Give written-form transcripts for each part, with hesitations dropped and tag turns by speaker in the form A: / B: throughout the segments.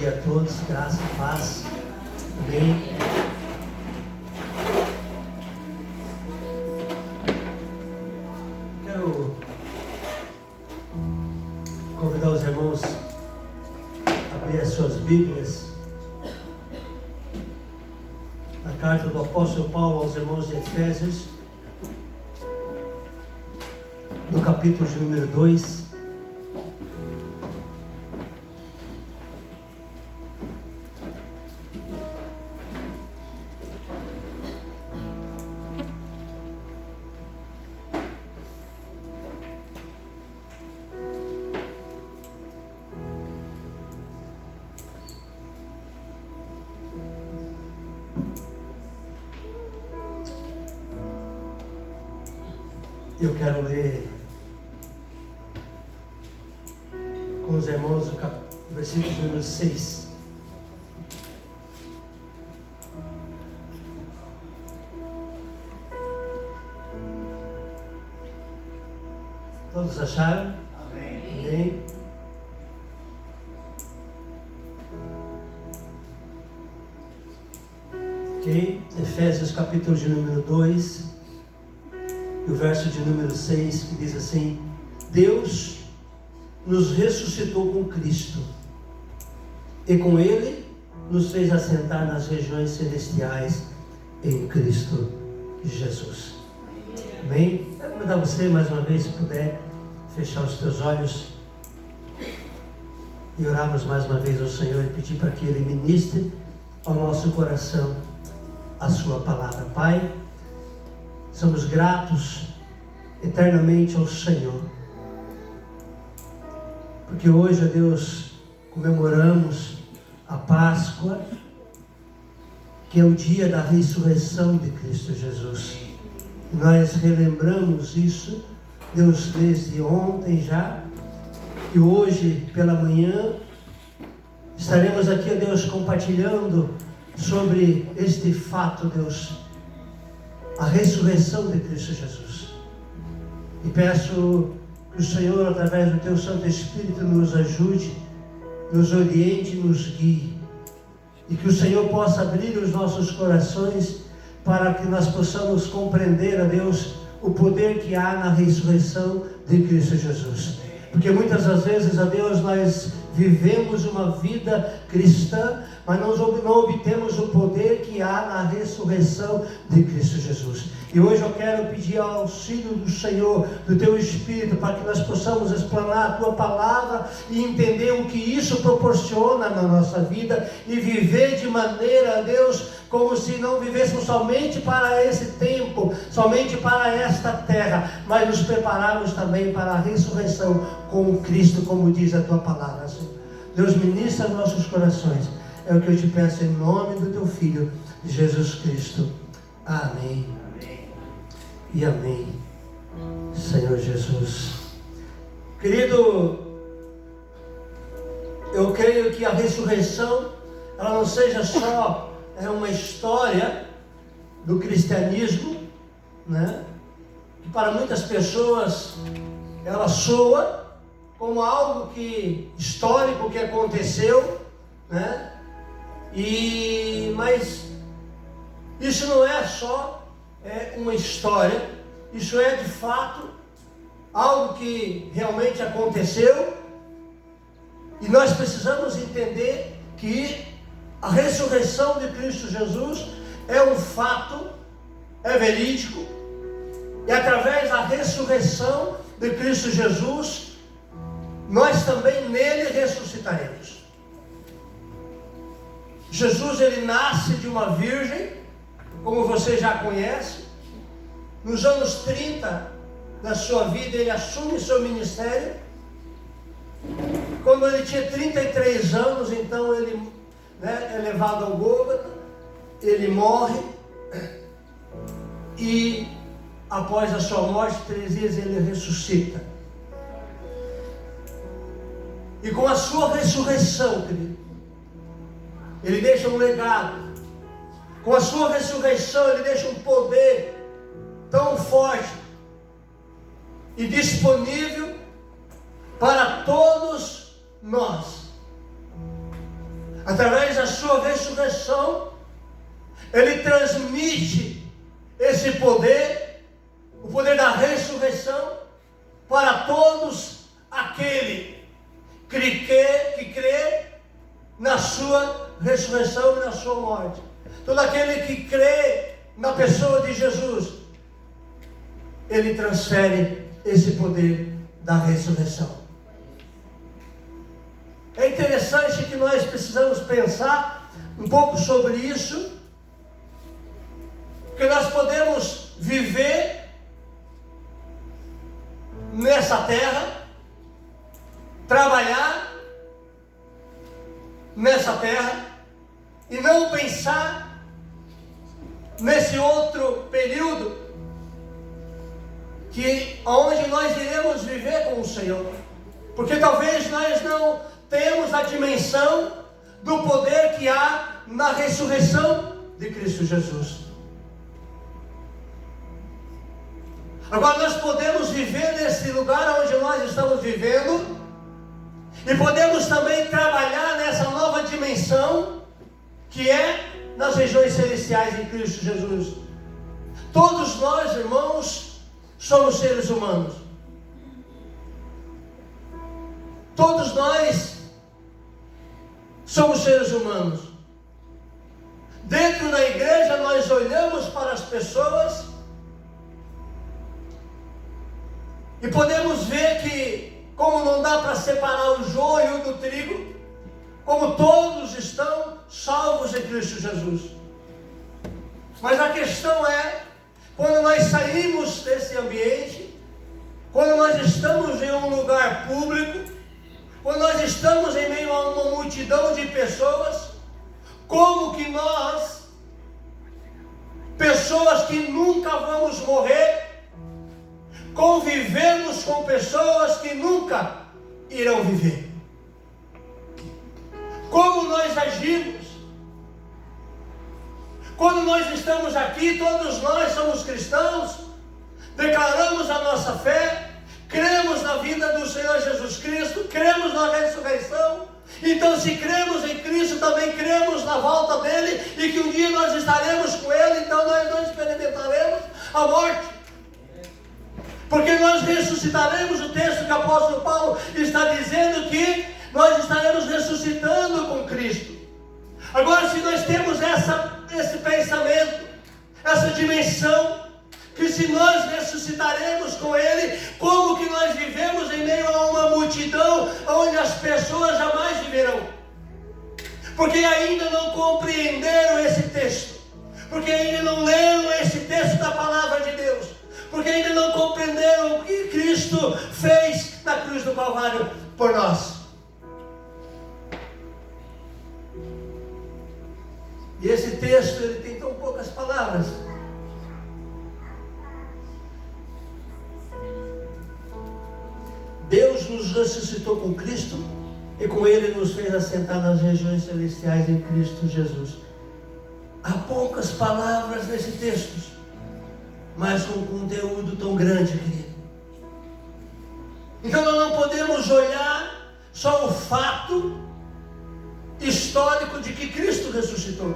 A: dia a todos, graça e paz. Amém. Quero convidar os irmãos a abrir as suas Bíblias na carta do apóstolo Paulo aos irmãos de Efésios, no capítulo de número 2. Eu quero ler com os irmãos o versículo número 6. Todos acharam? Amém. Amém. Ok. Efésios capítulo de número 2. E o verso de número 6, que diz assim: Deus nos ressuscitou com Cristo, e com Ele nos fez assentar nas regiões celestiais em Cristo Jesus. Amém? Eu vou convidar você mais uma vez, se puder, fechar os teus olhos e orarmos mais uma vez ao Senhor e pedir para que Ele ministre ao nosso coração a sua palavra. Pai, somos gratos eternamente ao Senhor, porque hoje, ó Deus, comemoramos a Páscoa, que é o dia da ressurreição de Cristo Jesus. E nós relembramos isso, Deus, desde ontem já, e hoje pela manhã estaremos aqui, ó Deus, compartilhando sobre este fato, Deus, a ressurreição de Cristo Jesus. E peço que o Senhor, através do Teu Santo Espírito, nos ajude, nos oriente, nos guie. E que o Senhor possa abrir os nossos corações para que nós possamos compreender, a Deus, o poder que há na ressurreição de Cristo Jesus. Porque muitas das vezes, a Deus, nós vivemos uma vida cristã, mas não obtemos o poder que há na ressurreição de Cristo Jesus. E hoje eu quero pedir ao auxílio do Senhor, do Teu Espírito, para que nós possamos explanar a Tua Palavra e entender o que isso proporciona na nossa vida e viver de maneira, Deus, como se não vivêssemos somente para esse tempo, somente para esta terra, mas nos prepararmos também para a ressurreição com Cristo, como diz a Tua Palavra, Senhor. Deus, ministra nossos corações. É o que eu te peço em nome do Teu Filho, Jesus Cristo. Amém. Amém. E amém. Senhor Jesus. Querido, eu creio que a ressurreição, ela não seja só uma história do cristianismo, né? Que para muitas pessoas ela soa como algo histórico que aconteceu, né? Mas isso não é só uma história, isso é de fato algo que realmente aconteceu, e nós precisamos entender que a ressurreição de Cristo Jesus é um fato, é verídico, e através da ressurreição de Cristo Jesus, nós também nele ressuscitaremos. Jesus, ele nasce de uma virgem, como você já conhece. Nos anos 30 da sua vida, ele assume seu ministério. Quando ele tinha 33 anos, então ele é levado ao Gólgota, ele morre, e após a sua morte, 3 dias ele ressuscita. E com a sua ressurreição, querido, ele deixa um legado. Com a sua ressurreição, ele deixa um poder tão forte e disponível para todos nós. através da sua ressurreição, Ele transmite esse poder, o poder da ressurreição, para todos aquele que crê na sua ressurreição e na sua morte. Todo aquele que crê na pessoa de Jesus, Ele transfere esse poder da ressurreição. É interessante que nós precisamos pensar um pouco sobre isso, porque nós podemos viver nessa terra, trabalhar nessa terra, e não pensar nesse outro período, que onde nós iremos viver com o Senhor, porque talvez nós não tenhamos a dimensão do poder que há na ressurreição de Cristo Jesus. Agora nós podemos viver nesse lugar onde nós estamos vivendo, e podemos também trabalhar nessa nova dimensão, que é nas regiões celestiais em Cristo Jesus. Todos nós, irmãos, somos seres humanos. Todos nós somos seres humanos. Dentro da igreja nós olhamos para as pessoas e podemos ver que, como não dá para separar o joio do trigo, como todos estão salvos em Cristo Jesus. Mas a questão é, quando nós saímos desse ambiente, quando nós estamos em um lugar público, quando nós estamos em meio a uma multidão de pessoas, como que nós, pessoas que nunca vamos morrer, convivemos com pessoas que nunca irão viver? Como nós agimos? Quando nós estamos aqui, todos nós somos cristãos, declaramos a nossa fé, cremos na vinda do Senhor Jesus Cristo, cremos na ressurreição. Então, se cremos em Cristo, também cremos na volta dele, e que um dia nós estaremos com ele. Então nós não experimentaremos a morte, porque nós ressuscitaremos. O texto que o apóstolo Paulo está dizendo que nós estaremos ressuscitando com Cristo. Agora, se nós temos esse pensamento, essa dimensão, que se nós ressuscitaremos com Ele, como que nós vivemos em meio a uma multidão onde as pessoas jamais viverão? Porque ainda não compreenderam esse texto, porque ainda não leram esse texto da palavra de Deus, porque ainda não compreenderam o que Cristo fez na cruz do Calvário por nós. E esse texto, ele tem tão poucas palavras. Deus nos ressuscitou com Cristo, e com Ele nos fez assentar nas regiões celestiais em Cristo Jesus. Há poucas palavras nesse texto, mas com um conteúdo tão grande, querido. Então nós não podemos olhar só o fato histórico de que Cristo ressuscitou,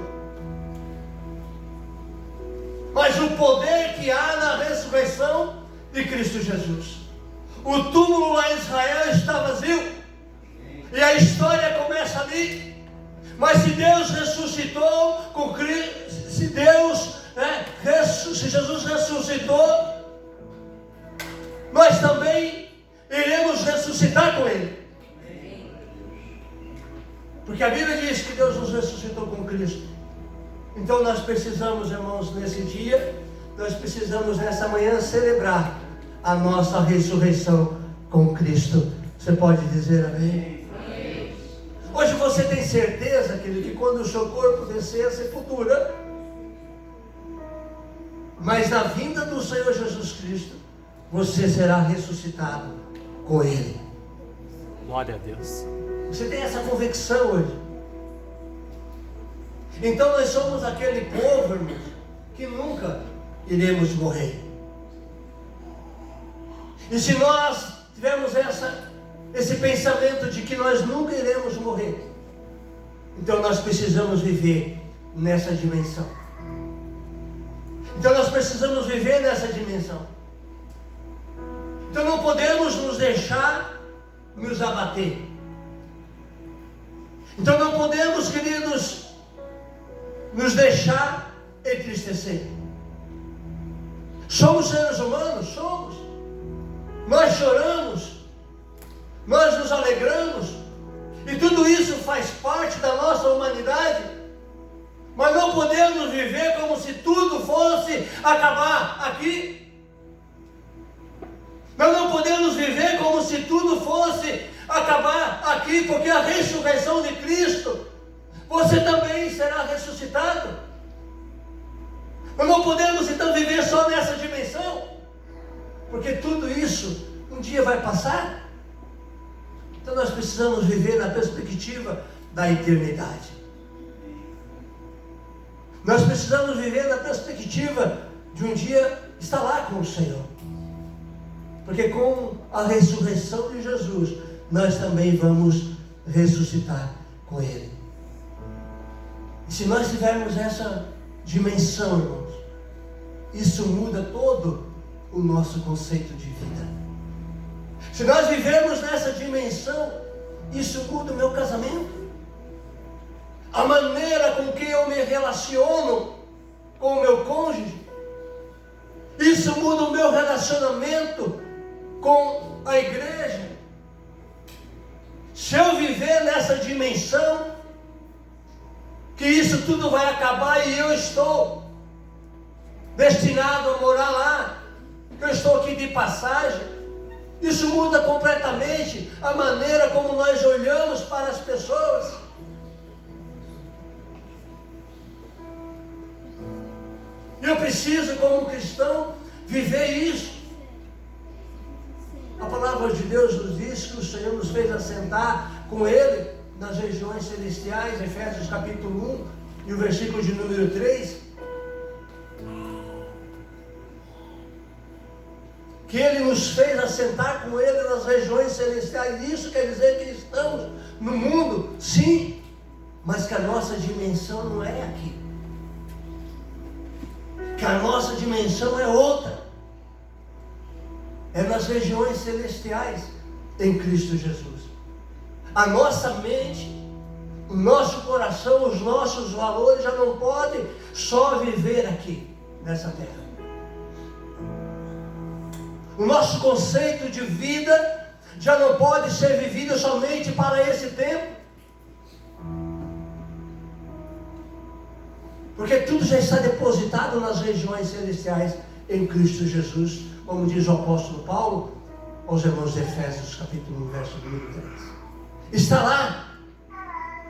A: mas o poder que há na ressurreição de Cristo Jesus. O túmulo lá em Israel está vazio, e a história começa ali. Mas se Deus ressuscitou com Cristo, se Jesus ressuscitou, nós também iremos ressuscitar com Ele. Porque a Bíblia diz que Deus nos ressuscitou com Cristo. Então nós precisamos, irmãos, nesse dia, nós precisamos nessa manhã celebrar a nossa ressurreição com Cristo. Você pode dizer amém? Amém. Hoje você tem certeza, querido, que quando o seu corpo descer a sepultura, mas na vinda do Senhor Jesus Cristo, você será ressuscitado com Ele.
B: Glória a Deus.
A: Você tem essa convicção hoje? Então nós somos aquele povo, irmãos, que nunca iremos morrer. E se nós tivermos esse pensamento de que nós nunca iremos morrer, Então nós precisamos viver nessa dimensão. Então nós precisamos viver nessa dimensão. Então não podemos nos deixar nos abater. Então não podemos, queridos, nos deixar entristecer. Somos seres humanos? Somos. Nós choramos, nós nos alegramos, e tudo isso faz parte da nossa humanidade. Mas não podemos viver como se tudo fosse acabar aqui. Nós não podemos viver como se tudo fosse acabar aqui, porque a ressurreição de Cristo, você também será ressuscitado. Nós não podemos então viver só nessa dimensão, porque tudo isso um dia vai passar. Então nós precisamos viver na perspectiva da eternidade. Nós precisamos viver na perspectiva de um dia estar lá com o Senhor. Porque com a ressurreição de Jesus, nós também vamos ressuscitar com Ele. E se nós tivermos essa dimensão, irmãos, isso muda todo o nosso conceito de vida. Se nós vivermos nessa dimensão, isso muda o meu casamento. A maneira com que eu me relaciono com o meu cônjuge. Isso muda o meu relacionamento com a igreja. Se eu viver nessa dimensão, que isso tudo vai acabar e eu estou destinado a morar lá, que eu estou aqui de passagem, isso muda completamente a maneira como nós olhamos para as pessoas. E eu preciso, como cristão, viver isso. A palavra de Deus nos diz que o Senhor nos fez assentar com Ele nas regiões celestiais, Efésios capítulo 1 e o versículo de número 3. Que Ele nos fez assentar com Ele nas regiões celestiais. Isso quer dizer que estamos no mundo, sim, mas que a nossa dimensão não é aqui. Que a nossa dimensão é outra. É nas regiões celestiais em Cristo Jesus. A nossa mente, o nosso coração, os nossos valores já não podem só viver aqui, nessa terra. O nosso conceito de vida já não pode ser vivido somente para esse tempo. Porque tudo já está depositado nas regiões celestiais em Cristo Jesus, como diz o apóstolo Paulo aos irmãos de Efésios, capítulo 1, verso 3. Está lá.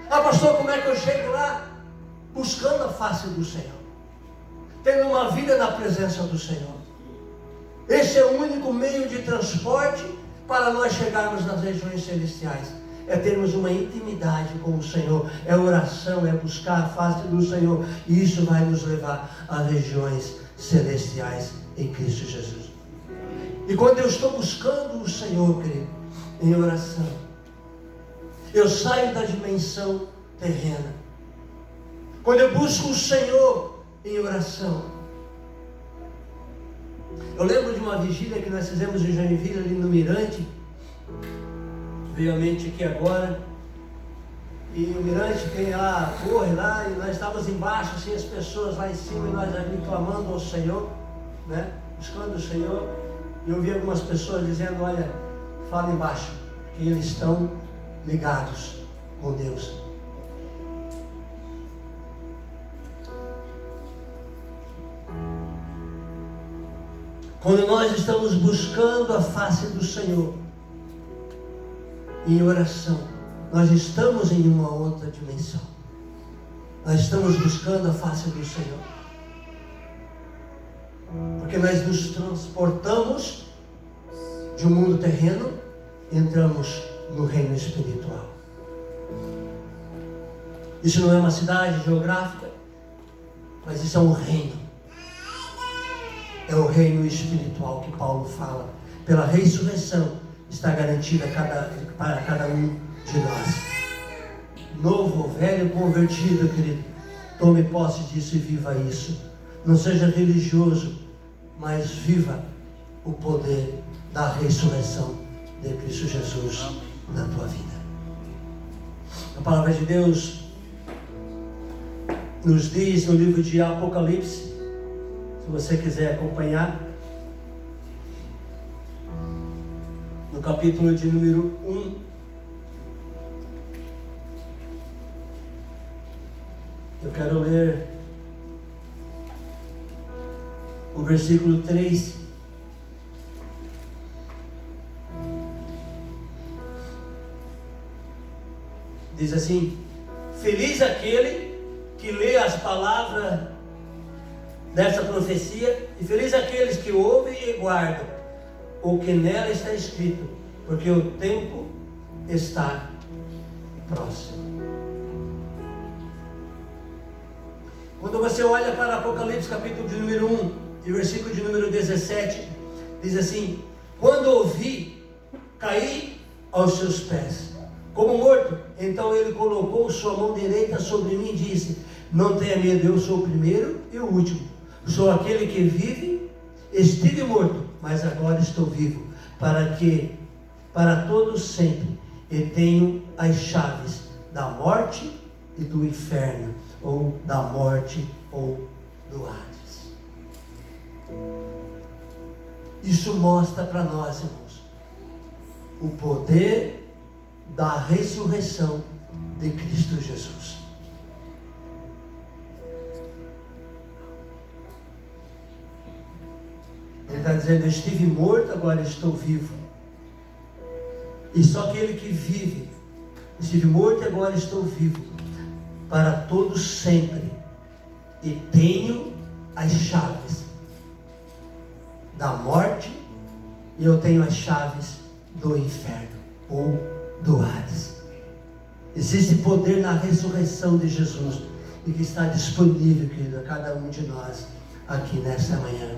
A: Ah, pastor, como é que eu chego lá? Buscando a face do Senhor, tendo uma vida na presença do Senhor. Esse é o único meio de transporte para nós chegarmos nas regiões celestiais. É termos uma intimidade com o Senhor, é oração, é buscar a face do Senhor, e isso vai nos levar às regiões celestiais em Cristo Jesus. E quando eu estou buscando o Senhor, querido, em oração, eu saio da dimensão terrena. Quando eu busco o Senhor em oração, eu lembro de uma vigília que nós fizemos em Joinville, ali no Mirante. Veio a mente aqui agora, e o Mirante tem lá a torre lá, e nós estávamos embaixo, assim, as pessoas lá em cima, e nós ali clamando ao Senhor, né, buscando o Senhor, e eu vi algumas pessoas dizendo, olha, fala embaixo, que eles estão ligados com Deus. Quando nós estamos buscando a face do Senhor, em oração, nós estamos em uma outra dimensão. Nós estamos buscando a face do Senhor. Porque nós nos transportamos de um mundo terreno e entramos no reino espiritual. Isso não é uma cidade geográfica, mas isso é um reino. É o reino espiritual que Paulo fala. Pela ressurreição está garantida para cada um de nós. novo ou velho, convertido, querido, tome posse disso e viva isso. Não seja religioso, mas viva o poder da ressurreição de Cristo Jesus na tua vida. A palavra de Deus nos diz no livro de Apocalipse, se você quiser acompanhar, no capítulo de número 1, eu quero ler o versículo 3. Diz assim: feliz aquele que lê as palavras dessa profecia, e feliz aqueles que ouvem e guardam o que nela está escrito, porque o tempo está próximo. Quando você olha para Apocalipse capítulo de número 1 e versículo de número 17, diz assim: quando ouvi, caí aos seus pés como morto. Então ele colocou sua mão direita sobre mim e disse: não tenha medo, eu sou o primeiro e o último, sou aquele que vive. Estive morto, mas agora estou vivo, para todos sempre, e tenho as chaves da morte e do inferno, ou da morte ou do Hades. Isso mostra para nós, irmãos, o poder da ressurreição de Cristo Jesus. Ele está dizendo: eu estive morto, agora estou vivo. E só aquele que vive, estive morto e agora estou vivo, para todos sempre, e tenho as chaves da morte, e eu tenho as chaves do inferno, ou do Hades. Existe poder na ressurreição de Jesus, e que está disponível, querido, a cada um de nós aqui nesta manhã.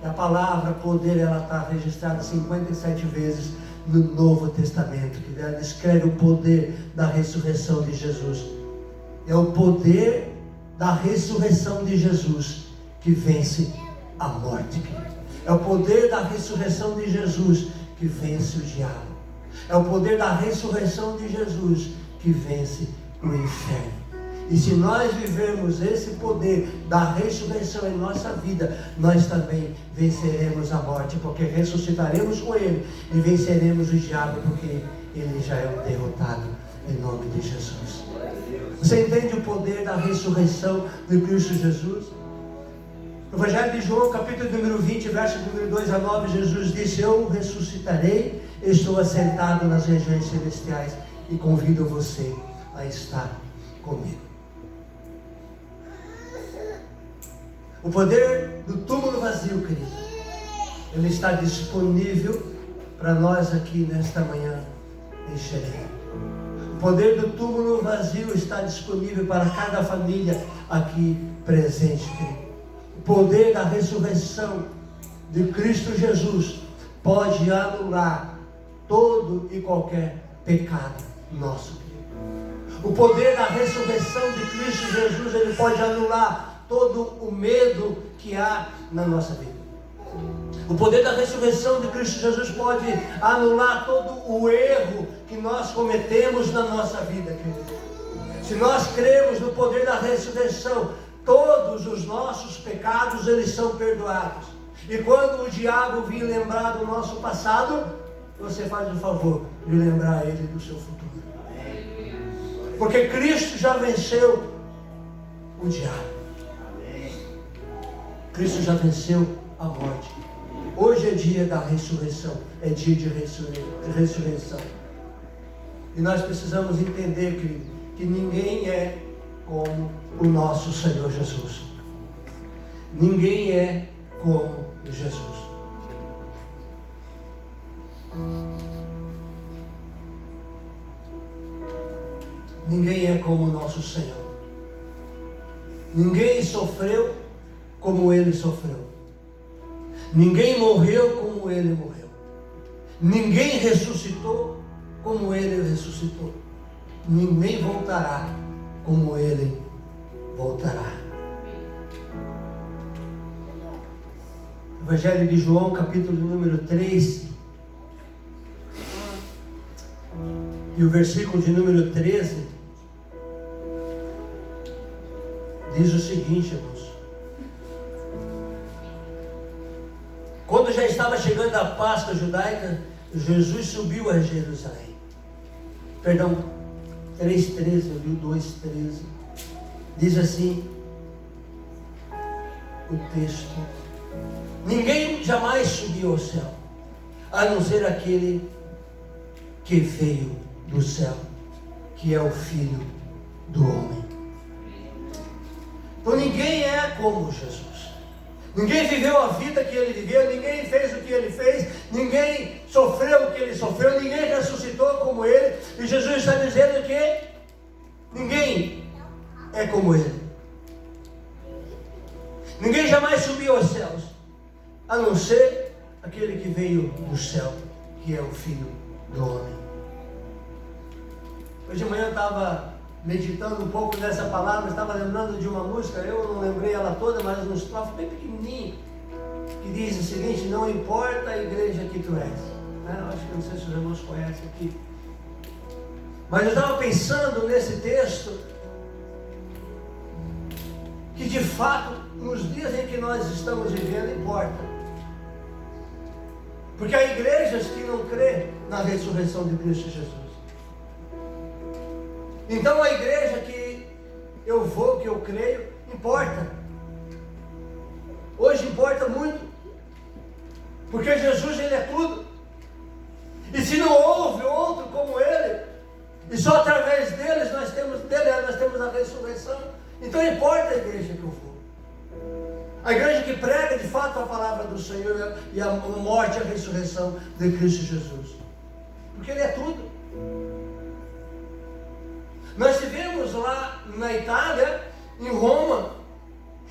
A: A palavra poder, ela está registrada 57 vezes no Novo Testamento, que ela descreve o poder da ressurreição de Jesus. É o poder da ressurreição de Jesus que vence a morte, querido. É o poder da ressurreição de Jesus que vence o diabo. É o poder da ressurreição de Jesus que vence o inferno. E se nós vivermos esse poder da ressurreição em nossa vida, nós também venceremos a morte, porque ressuscitaremos com Ele e venceremos o diabo, porque Ele já é um derrotado, em nome de Jesus. Você entende o poder da ressurreição de Cristo Jesus? No Evangelho de João, capítulo número 20, verso número 2 a 9, Jesus disse: eu ressuscitarei, estou assentado nas regiões celestiais e convido você a estar comigo. O poder do túmulo vazio, querido, ele está disponível para nós aqui nesta manhã em Xerém. O poder do túmulo vazio está disponível para cada família aqui presente, querido. O poder da ressurreição de Cristo Jesus pode anular todo e qualquer pecado nosso, querido. O poder da ressurreição de Cristo Jesus, ele pode anular todo o medo que há na nossa vida. O poder da ressurreição de Cristo Jesus pode anular todo o erro que nós cometemos na nossa vida, querido. Se nós cremos no poder da ressurreição, todos os nossos pecados, eles são perdoados. E quando o diabo vir lembrar do nosso passado, você faz o favor de lembrar ele do seu futuro. Porque Cristo já venceu o diabo. Cristo já venceu a morte. Hoje é dia da ressurreição, é dia de ressurreição. E nós precisamos entender, querido, que ninguém é como o nosso Senhor Jesus. Ninguém é como Jesus. Ninguém é como o nosso Senhor. Ninguém sofreu como Ele sofreu. Ninguém morreu como Ele morreu. Ninguém ressuscitou como Ele ressuscitou. ninguém voltará como Ele voltará. Evangelho de João, capítulo número 3, e o versículo de número 13, diz o seguinte, irmãos: quando já estava chegando a Páscoa judaica, Jesus subiu a Jerusalém. Perdão, 3,13, eu li o 2,13. Diz assim o texto: ninguém jamais subiu ao céu, a não ser aquele que veio do céu, que é o Filho do Homem. Então ninguém é como Jesus. Ninguém viveu a vida que Ele viveu, ninguém fez o que Ele fez, ninguém sofreu o que Ele sofreu, ninguém ressuscitou como Ele. E Jesus está dizendo que ninguém é como Ele. Ninguém jamais subiu aos céus, a não ser aquele que veio do céu, que é o Filho do Homem. Hoje de manhã eu estava meditando um pouco nessa palavra, estava lembrando de uma música, eu não lembrei ela toda, mas um estrofe bem pequenininho, que diz o seguinte: não importa a igreja que tu és. Eu acho que não sei se os irmãos conhecem aqui. Mas eu estava pensando nesse texto, que de fato, nos dias em que nós estamos vivendo, importa. Porque há igrejas que não crêem na ressurreição de Cristo Jesus. Então a igreja que eu vou, que eu creio, importa. Hoje importa muito. Porque Jesus, Ele é tudo. E se não houve outro como Ele, e só através dele nós temos a ressurreição, então importa a igreja que eu vou. A igreja que prega de fato a palavra do Senhor e a morte e a ressurreição de Cristo Jesus. Porque Ele é tudo. Nós estivemos lá na Itália, em Roma,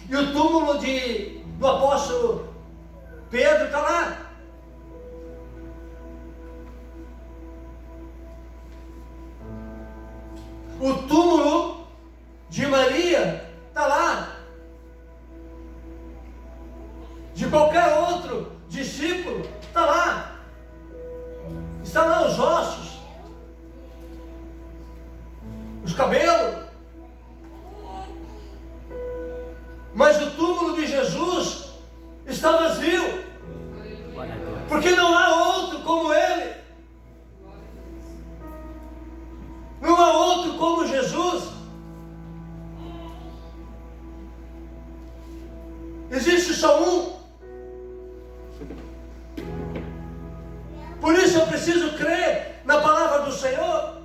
A: e o túmulo do apóstolo Pedro está lá. O túmulo de Maria está lá. De qualquer outro discípulo está lá. Está lá os ossos, os cabelos. Mas o túmulo de Jesus está vazio, porque não há outro como Ele. Não há outro como Jesus. Existe só um. Por isso eu preciso crer na palavra do Senhor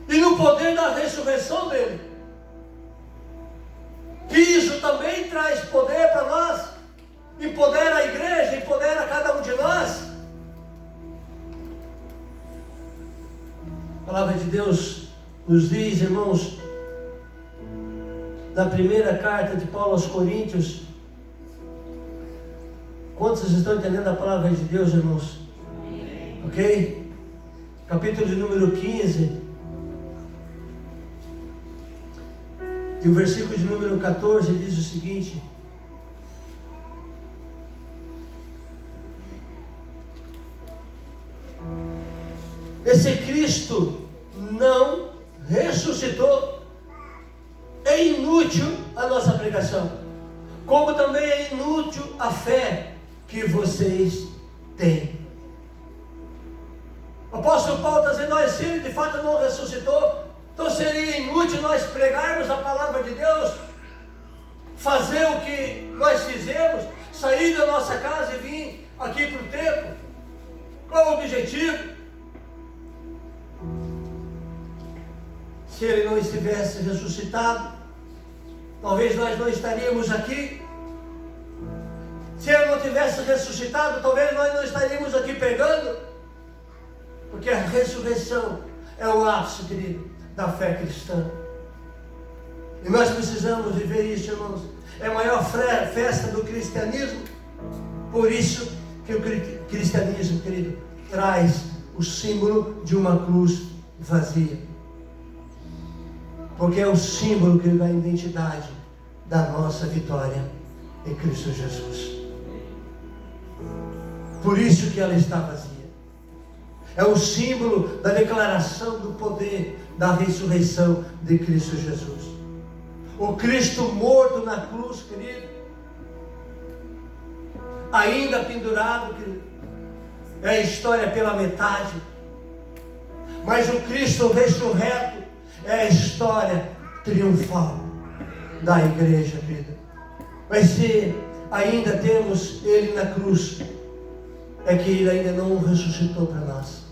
A: e no poder da ressurreição dele. Que isso também traz poder para nós, empodera a igreja, empodera cada um de nós. A palavra de Deus nos diz, irmãos, na primeira carta de Paulo aos Coríntios. Quantos estão entendendo a palavra de Deus, irmãos? Ok? Capítulo de número 15. E o versículo de número 14 diz o seguinte: esse Cristo não ressuscitou, é inútil a nossa pregação, como também é inútil a fé que vocês têm. O apóstolo Paulo está dizendo: se ele de fato não ressuscitou, então seria inútil nós pregarmos a palavra de Deus, fazer o que nós fizemos, sair da nossa casa e vir aqui para o templo. Qual o objetivo? Se ele não estivesse ressuscitado, talvez nós não estaríamos aqui. Se ele não tivesse ressuscitado, talvez nós não estaríamos aqui pregando. Porque a ressurreição é o ápice, querido, da fé cristã. E nós precisamos viver isso, irmãos. É a maior festa do cristianismo. Por isso que o cristianismo, querido, traz o símbolo de uma cruz vazia. Porque é o símbolo da identidade da nossa vitória em Cristo Jesus. Por isso que ela está vazia. É o símbolo da declaração do poder da ressurreição de Cristo Jesus. O Cristo morto na cruz, querido, ainda pendurado, querido, é a história pela metade. Mas o Cristo ressurreto é a história triunfal da igreja, querido. Mas se ainda temos Ele na cruz, é que Ele ainda não ressuscitou para nós.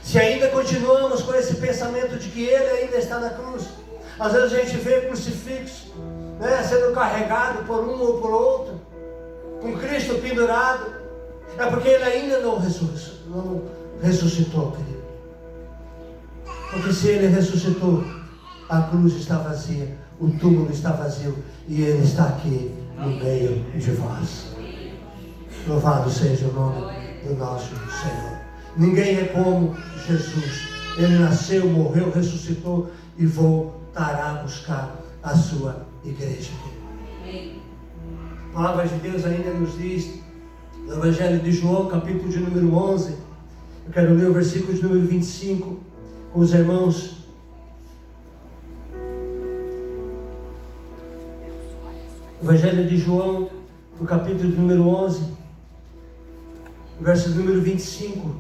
A: Se ainda continuamos com esse pensamento de que Ele ainda está na cruz, às vezes a gente vê crucifixo, né, sendo carregado por um ou por outro, com Cristo pendurado, é porque Ele ainda não ressuscitou, querido. Porque se Ele ressuscitou, a cruz está vazia, o túmulo está vazio, e Ele está aqui no meio de vós. Louvado seja o nome do nosso Senhor. Ninguém é como Jesus. Ele nasceu, morreu, ressuscitou e voltará a buscar a sua igreja. A palavra de Deus ainda nos diz, no Evangelho de João, capítulo de número 11, eu quero ler o versículo de número 25 com os irmãos. Evangelho de João, no capítulo de número 11, verso número 25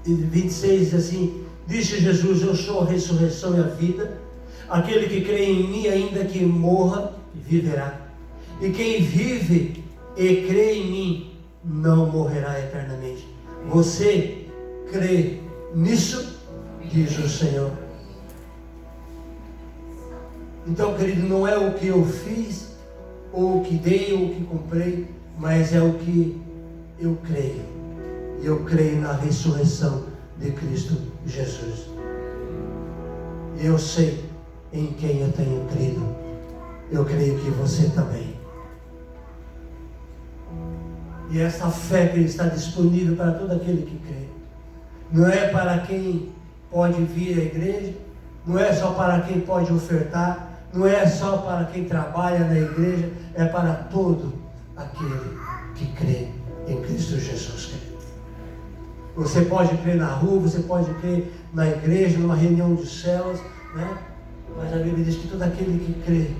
A: e 26, diz assim: disse Jesus: eu sou a ressurreição e a vida, aquele que crê em mim, ainda que morra, viverá, e quem vive e crê em mim, não morrerá eternamente. Você crê nisso? Diz o Senhor. Então, querido, não é o que eu fiz, ou o que dei, ou o que comprei, mas é o que eu creio. E eu creio na ressurreição de Cristo Jesus. E eu sei em quem eu tenho crido. Eu creio que você também. E essa fé que está disponível para todo aquele que crê. Não é para quem pode vir à igreja, não é só para quem pode ofertar, não é só para quem trabalha na igreja, é para todo aquele que crê em Cristo Jesus, querido. Você pode crer na rua, você pode crer na igreja, numa reunião de células, né? Mas a Bíblia diz que todo aquele que crê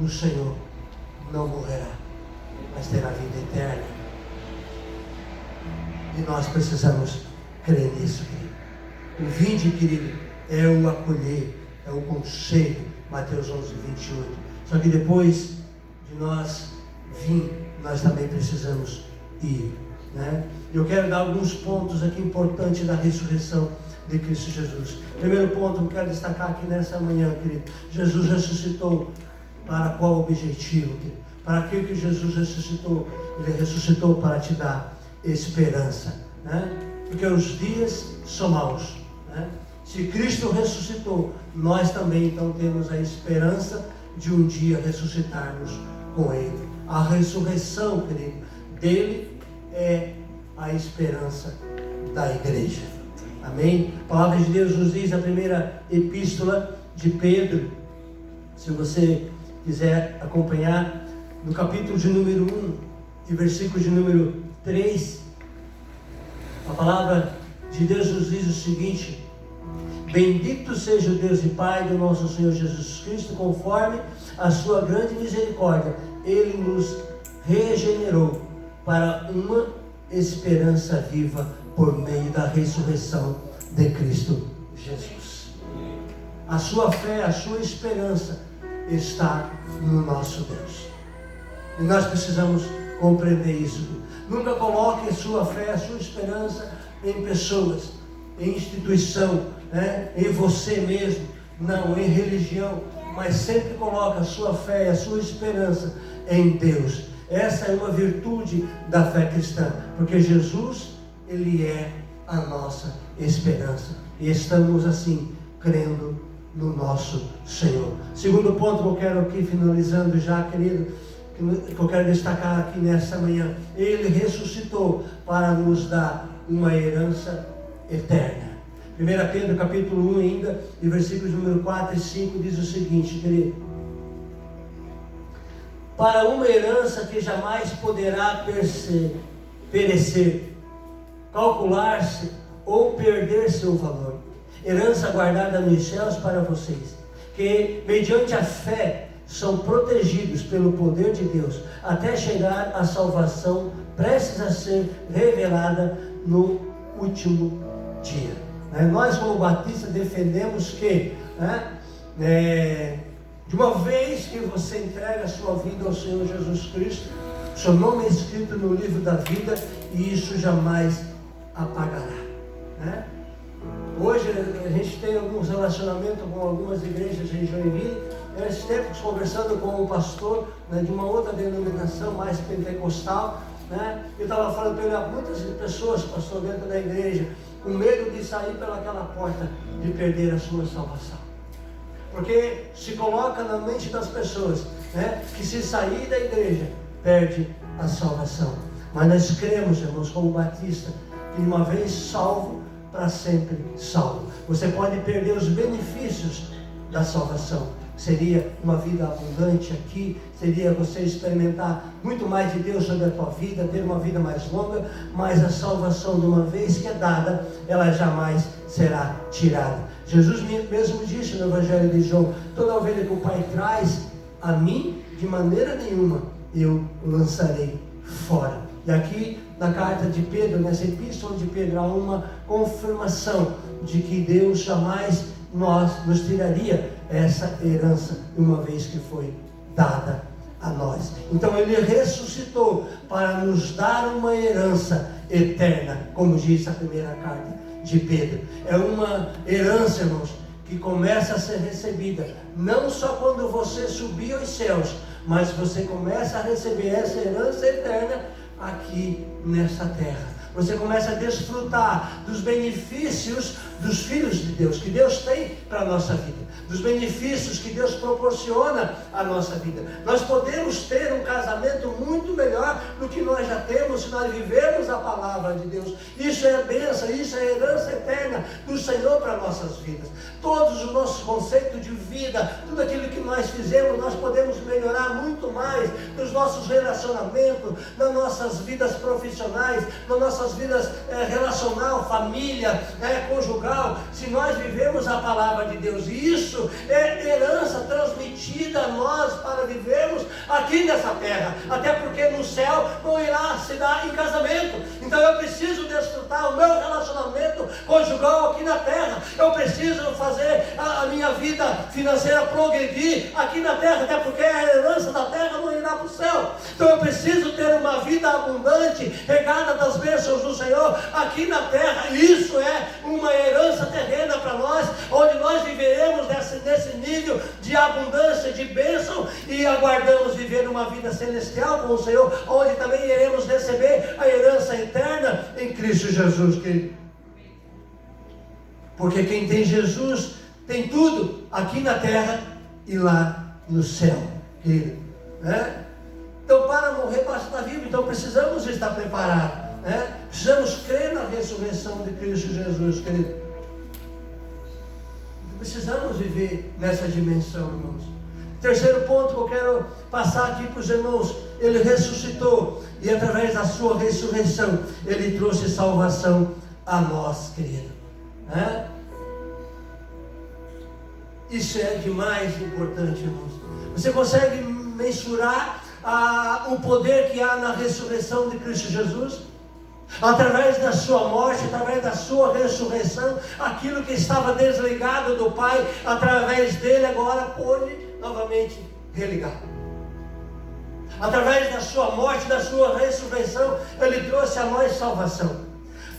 A: no Senhor não morrerá, mas terá vida eterna. E nós precisamos crer nisso, querido. O vinde, querido, é o acolher, é o conselho, Mateus 11, 28. Só que depois de nós vir, nós também precisamos ir, né? Eu quero dar alguns pontos aqui importantes da ressurreição de Cristo Jesus. Primeiro ponto que eu quero destacar aqui nessa manhã, querido: Jesus ressuscitou para qual objetivo, querido? Para aquilo que Jesus ressuscitou, Ele ressuscitou para te dar esperança, né? Porque os dias são maus, né? Se Cristo ressuscitou, nós também então temos a esperança de um dia ressuscitarmos com Ele. A ressurreição, querido, dele é a esperança da igreja. Amém? A palavra de Deus nos diz na primeira epístola de Pedro, se você quiser acompanhar, no capítulo de número 1 e versículo de número 3, a palavra de Deus nos diz o seguinte: bendito seja o Deus e Pai do nosso Senhor Jesus Cristo, conforme a sua grande misericórdia, Ele nos regenerou para uma esperança viva por meio da ressurreição de Cristo Jesus. A sua fé, a sua esperança está no nosso Deus. E nós precisamos compreender isso. Nunca coloque a sua fé, a sua esperança em pessoas, em instituição, né? Em você mesmo, não, em religião, mas sempre coloque a sua fé, a sua esperança em Deus. Essa é uma virtude da fé cristã, porque Jesus, Ele é a nossa esperança, e estamos assim crendo no nosso Senhor. Segundo ponto que eu quero aqui, finalizando já, querido, que eu quero destacar aqui nessa manhã: Ele ressuscitou para nos dar uma herança eterna. 1 Pedro capítulo 1 ainda, e versículos número 4 e 5 diz o seguinte, querido: para uma herança que jamais poderá perecer, calcular-se ou perder seu valor, herança guardada nos céus para vocês, que mediante a fé são protegidos pelo poder de Deus, até chegar à salvação prestes a ser revelada no último dia. Nós, como batistas, defendemos que, de uma vez que você entrega a sua vida ao Senhor Jesus Cristo, seu nome é escrito no livro da vida e isso jamais apagará. Hoje a gente tem alguns relacionamentos com algumas igrejas em Joinville. Esses tempos, conversando com um pastor de uma outra denominação mais pentecostal, eu estava falando para ele, muitas pessoas, pastor, dentro da igreja, com medo de sair pelaquela porta, de perder a sua salvação. Porque se coloca na mente das pessoas, que se sair da igreja, perde a salvação. Mas nós cremos, irmãos, como batista, que uma vez salvo, para sempre salvo. Você pode perder os benefícios da salvação. Seria uma vida abundante aqui, seria você experimentar muito mais de Deus sobre a tua vida, ter uma vida mais longa, mas a salvação, de uma vez que é dada, ela jamais será tirada. Jesus mesmo disse no Evangelho de João: toda ovelha que o Pai traz a mim, de maneira nenhuma eu lançarei fora. E aqui na carta de Pedro, nessa epístola de Pedro, há uma confirmação de que Deus jamais nos tiraria essa herança, uma vez que foi dada a nós. Então ele ressuscitou para nos dar uma herança eterna, como diz a primeira carta de Pedro. É uma herança, irmãos, que começa a ser recebida, não só quando você subir aos céus, mas você começa a receber essa herança eterna aqui nessa terra. Você começa a desfrutar dos benefícios dos filhos de Deus, que Deus tem para a nossa vida, dos benefícios que Deus proporciona à nossa vida. Nós podemos ter um casamento muito melhor do que nós já temos se nós vivemos a palavra de Deus. Isso é a bênção, isso é a herança eterna do Senhor para nossas vidas. Todos os nossos conceitos de vida, tudo aquilo que nós fizemos, nós podemos melhorar muito mais nos nossos relacionamentos, nas nossas vidas profissionais, nas nossas vidas relacional, família, conjugal, se nós vivemos a palavra de Deus. E isso é herança transmitida a nós para vivermos aqui nessa terra, até porque no céu não irá se dar em casamento. Então eu preciso desfrutar o meu relacionamento conjugal aqui na terra, eu preciso fazer a minha vida financeira progredir aqui na terra, até porque a herança da terra não irá para o céu. Então eu preciso ter uma vida abundante, regada das bênçãos do Senhor aqui na terra. Isso é uma herança terrena para nós, onde nós viveremos nesse nível de abundância, de bênção, e aguardamos viver uma vida celestial com o Senhor, onde também iremos receber a herança eterna em Cristo Jesus, querido. Porque quem tem Jesus tem tudo aqui na terra e lá no céu, querido, Então, para morrer basta estar vivo. Então precisamos estar preparados, precisamos crer na ressurreição de Cristo Jesus, querido. Precisamos viver nessa dimensão, irmãos. Terceiro ponto que eu quero passar aqui para os irmãos: ele ressuscitou, e através da sua ressurreição ele trouxe salvação a nós, querido. Isso é demais importante, irmãos. Você consegue mensurar o poder que há na ressurreição de Cristo Jesus? Através da sua morte, através da sua ressurreição, aquilo que estava desligado do Pai, através dele agora pôde novamente religar. Através da sua morte, da sua ressurreição, ele trouxe a nós salvação.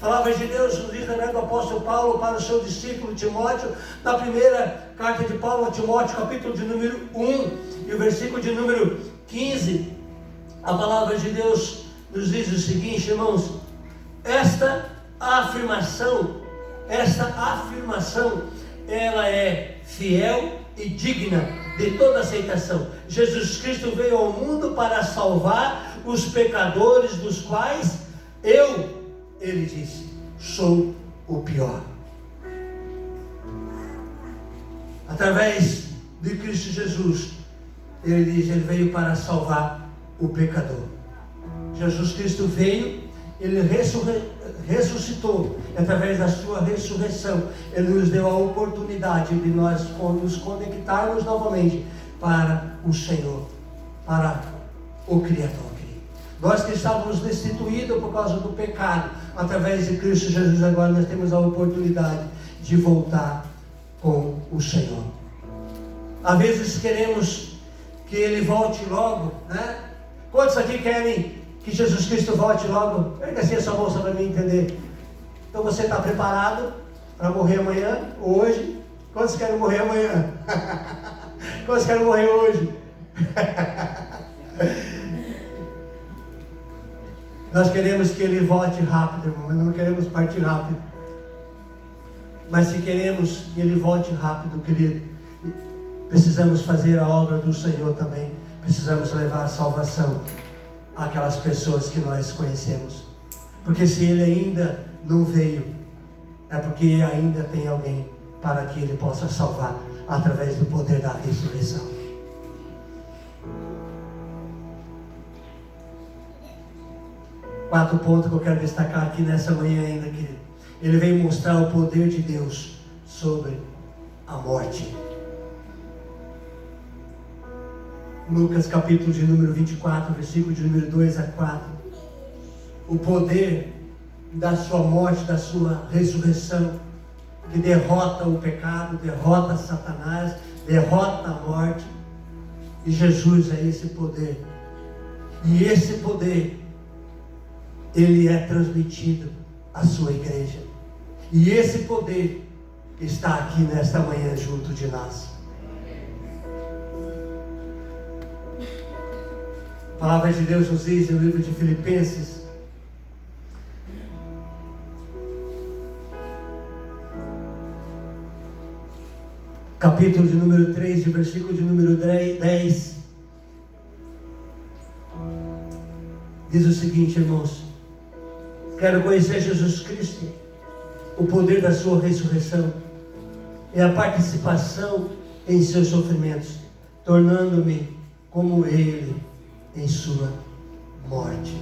A: A palavra de Deus nos diz também do apóstolo Paulo para o seu discípulo Timóteo, na primeira carta de Paulo a Timóteo, capítulo de número 1 e o versículo de número 15, a palavra de Deus nos diz o seguinte, irmãos: esta afirmação, ela é fiel e digna de toda aceitação. Jesus Cristo veio ao mundo para salvar os pecadores, dos quais ele disse, sou o pior. Através de Cristo Jesus, ele diz, ele veio para salvar o pecador. Jesus Cristo veio, ele ressuscitou. Através da sua ressurreição, ele nos deu a oportunidade de nós nos conectarmos novamente para o Senhor, para o Criador. Nós que estávamos destituídos por causa do pecado, através de Cristo Jesus, agora nós temos a oportunidade de voltar com o Senhor. Às vezes queremos que Ele volte logo, né? Quantos aqui querem que Jesus Cristo volte logo? Pega assim a sua bolsa para mim entender. Então você está preparado para morrer amanhã ou hoje? Quantos querem morrer amanhã? Quantos querem morrer hoje? Nós queremos que Ele volte rápido, irmão, mas não queremos partir rápido. Mas se queremos que Ele volte rápido, querido, precisamos fazer a obra do Senhor também. Precisamos levar a salvação àquelas pessoas que nós conhecemos. Porque se Ele ainda não veio, é porque ainda tem alguém para que Ele possa salvar através do poder da ressurreição. Quatro pontos que eu quero destacar aqui nessa manhã ainda, querido. Ele veio mostrar o poder de Deus sobre a morte. Lucas capítulo de número 24, versículo de número 2 a 4. O poder da sua morte, da sua ressurreição, que derrota o pecado, derrota Satanás, derrota a morte. E Jesus é esse poder. E esse poder, ele é transmitido à sua igreja. E esse poder está aqui nesta manhã junto de nós. A palavra de Deus nos diz no livro de Filipenses, capítulo de número 3, versículo de número 10, diz o seguinte, irmãos: quero conhecer Jesus Cristo, o poder da sua ressurreição e a participação em seus sofrimentos, tornando-me como Ele em sua morte.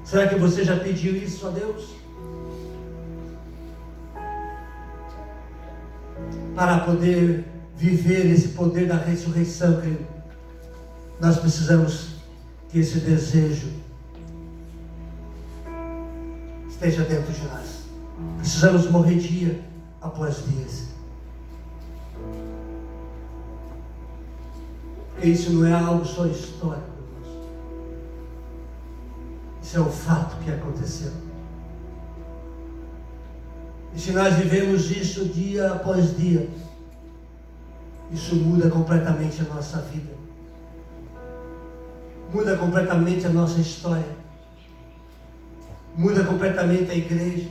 A: Será que você já pediu isso a Deus? Para poder viver esse poder da ressurreição, querido, nós precisamos que esse desejo esteja dentro de nós. Precisamos morrer dia após dia. Porque isso não é algo só histórico, irmãos. Isso é um fato que aconteceu. E se nós vivemos isso dia após dia, isso muda completamente a nossa vida. Muda completamente a nossa história. Muda completamente a igreja.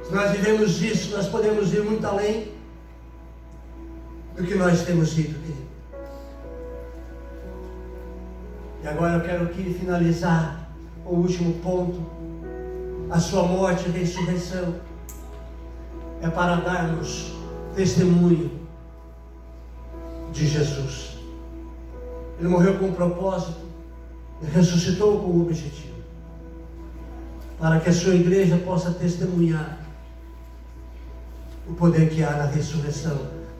A: Se nós vivemos isso, nós podemos ir muito além do que nós temos ido, querido. E agora eu quero aqui finalizar o último ponto. A sua morte e ressurreição é para darmos testemunho de Jesus. Ele morreu com um propósito e ressuscitou com um objetivo, para que a sua igreja possa testemunhar o poder que há na ressurreição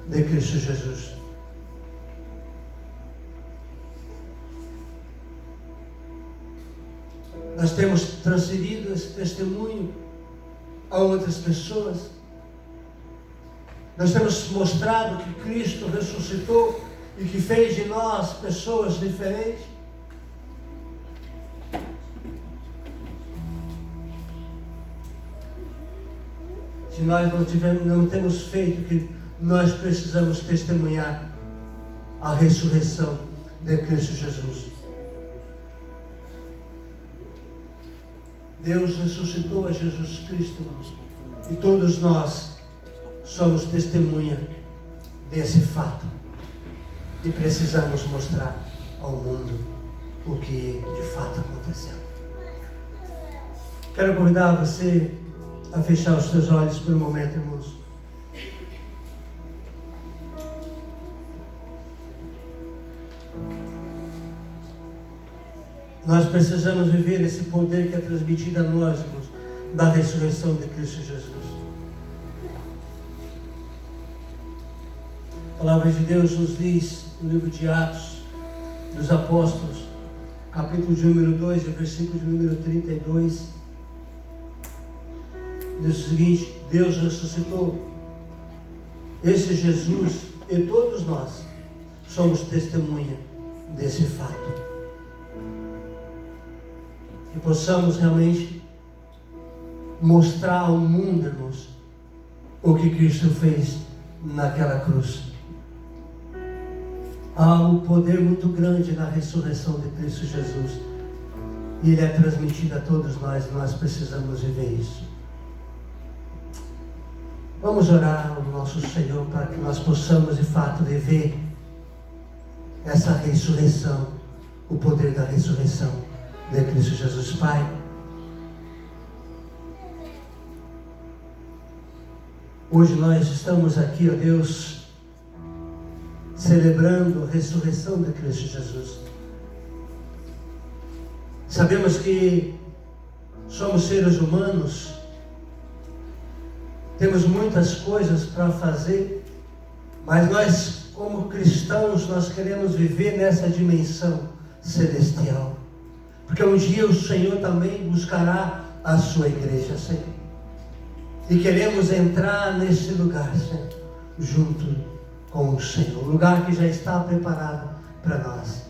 A: de Cristo Jesus. Nós temos transferido esse testemunho a outras pessoas. Nós temos mostrado que Cristo ressuscitou e que fez de nós pessoas diferentes. Se nós não temos feito, que nós precisamos testemunhar a ressurreição de Cristo Jesus. Deus ressuscitou a Jesus Cristo, irmãos, e todos nós somos testemunha desse fato e precisamos mostrar ao mundo. o que de fato aconteceu. Quero convidar você a fechar os seus olhos por um momento, irmãos. Nós precisamos viver esse poder que é transmitido a nós, irmãos, da ressurreição de Cristo Jesus. A palavra de Deus nos diz, no livro de Atos dos Apóstolos, capítulo de número 2, versículo de número 32, diz o seguinte: Deus ressuscitou esse Jesus e todos nós somos testemunha desse fato. Que possamos realmente mostrar ao mundo, irmãos, o que Cristo fez naquela cruz. Há um poder muito grande na ressurreição de Cristo Jesus. E Ele é transmitido a todos nós, e nós precisamos viver isso. Vamos orar ao nosso Senhor para que nós possamos de fato viver essa ressurreição, o poder da ressurreição de Cristo Jesus. Pai, hoje nós estamos aqui, ó Deus, celebrando a ressurreição de Cristo Jesus. Sabemos que somos seres humanos, temos muitas coisas para fazer, mas nós, como cristãos, nós queremos viver nessa dimensão celestial, porque um dia o Senhor também buscará a sua igreja, Senhor, e queremos entrar nesse lugar, Senhor, junto com o Senhor, o lugar que já está preparado para nós.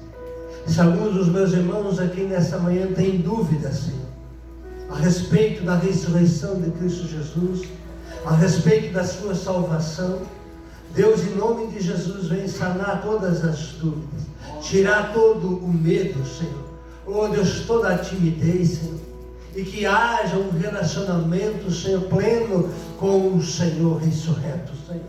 A: Se alguns dos meus irmãos aqui nessa manhã têm dúvidas, Senhor, a respeito da ressurreição de Cristo Jesus, a respeito da sua salvação, Deus, em nome de Jesus, vem sanar todas as dúvidas, tirar todo o medo, Senhor. Oh Deus, toda a timidez, Senhor, e que haja um relacionamento, Senhor, pleno com o Senhor ressurreto, Senhor.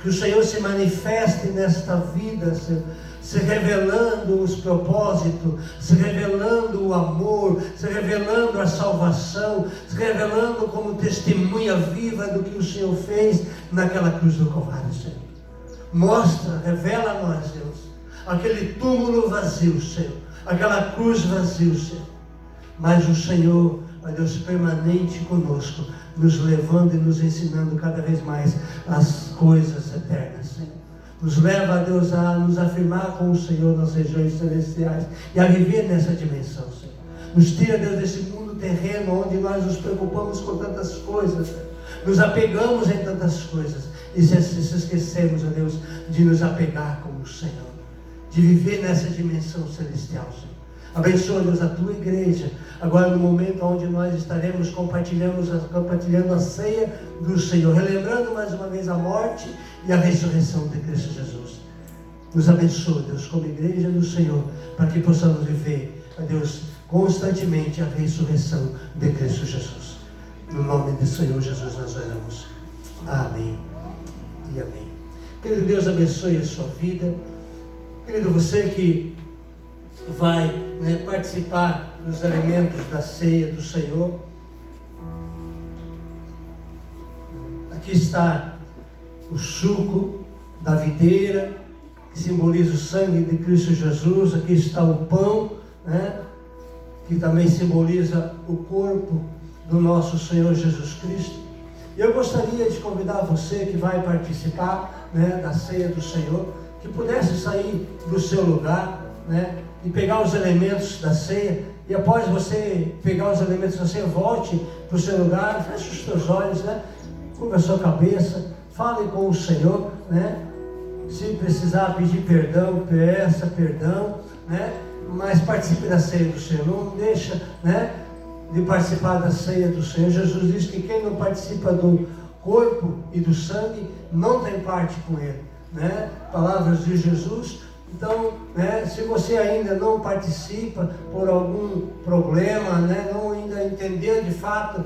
A: Que o Senhor se manifeste nesta vida, Senhor, se revelando os propósitos, se revelando o amor, se revelando a salvação, se revelando como testemunha viva do que o Senhor fez naquela cruz do Calvário, Senhor. Mostra, revela a nós, Deus, aquele túmulo vazio, Senhor, aquela cruz vazia, Senhor, mas o Senhor, ó Deus, permanente conosco, nos levando e nos ensinando cada vez mais as coisas eternas, Senhor. Nos leva, a Deus, a nos afirmar com o Senhor nas regiões celestiais e a viver nessa dimensão, Senhor. Nos tira, Deus, desse mundo terreno onde nós nos preocupamos com tantas coisas, Senhor. Nos apegamos em tantas coisas e se esquecemos, ó Deus, de nos apegar com o Senhor, de viver nessa dimensão celestial, Senhor. Abençoa, Deus, a tua igreja, agora no momento onde nós estaremos compartilhando a ceia do Senhor, relembrando mais uma vez a morte e a ressurreição de Cristo Jesus. Nos abençoa, Deus, como igreja do Senhor, para que possamos viver, ó Deus, constantemente a ressurreição de Cristo Jesus. No nome do Senhor Jesus nós oramos. Amém e amém. Querido Deus, abençoe a sua vida. Querido, você que vai participar dos alimentos da ceia do Senhor, aqui está o suco da videira, que simboliza o sangue de Cristo Jesus. Aqui está o pão, que também simboliza o corpo do nosso Senhor Jesus Cristo. E eu gostaria de convidar você que vai participar da ceia do Senhor, que pudesse sair do seu lugar, e pegar os elementos da ceia, e após você pegar os elementos da ceia, volte para o seu lugar, feche os seus olhos, curva a sua cabeça, fale com o Senhor, se precisar pedir perdão, peça perdão, mas participe da ceia do Senhor, não deixa de participar da ceia do Senhor. Jesus diz que quem não participa do corpo e do sangue, não tem parte com Ele, palavras de Jesus. Então, né? Se você ainda não participa por algum problema, né? Não ainda entendeu de fato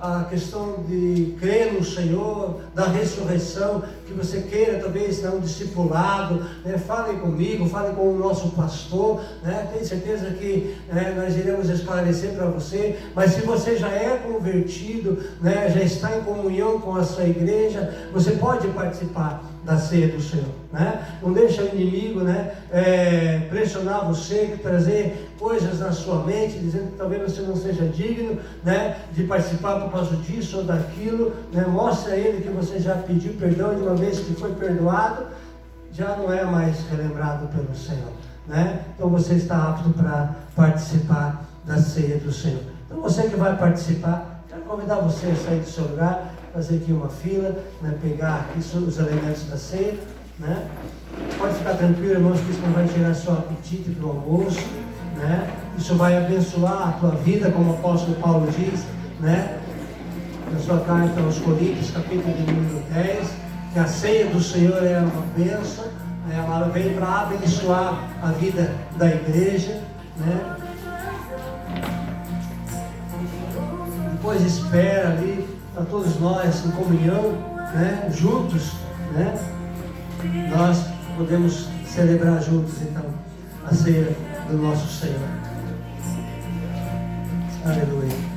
A: a questão de crer no Senhor, da ressurreição, que você queira talvez ser um discipulado, né? Fale comigo, fale com o nosso pastor, né? Tenho certeza que nós iremos esclarecer para você. Mas se você já é convertido, né? Já está em comunhão com a sua igreja, você pode participar da ceia do Senhor, né? Não deixa o inimigo, né, pressionar você, trazer coisas na sua mente, dizendo que talvez você não seja digno, né, de participar por causa disso ou daquilo, né? Mostre a ele que você já pediu perdão, de uma vez que foi perdoado, já não é mais relembrado pelo Senhor, né? Então você está apto para participar da ceia do Senhor. Então você que vai participar, quero convidar você a sair do seu lugar, fazer aqui uma fila, né, pegar aqui os elementos da ceia, né? Pode ficar tranquilo, irmãos, que isso não vai tirar seu apetite para o almoço, né? Isso vai abençoar a tua vida, como o apóstolo Paulo diz, né? Na sua carta aos Coríntios, capítulo de número 10, que a ceia do Senhor é uma bênção, né? Ela vem para abençoar a vida da igreja, né? Depois espera ali, para todos nós em comunhão, né? Juntos, né? Nós podemos celebrar juntos então a ceia do nosso Senhor. Aleluia.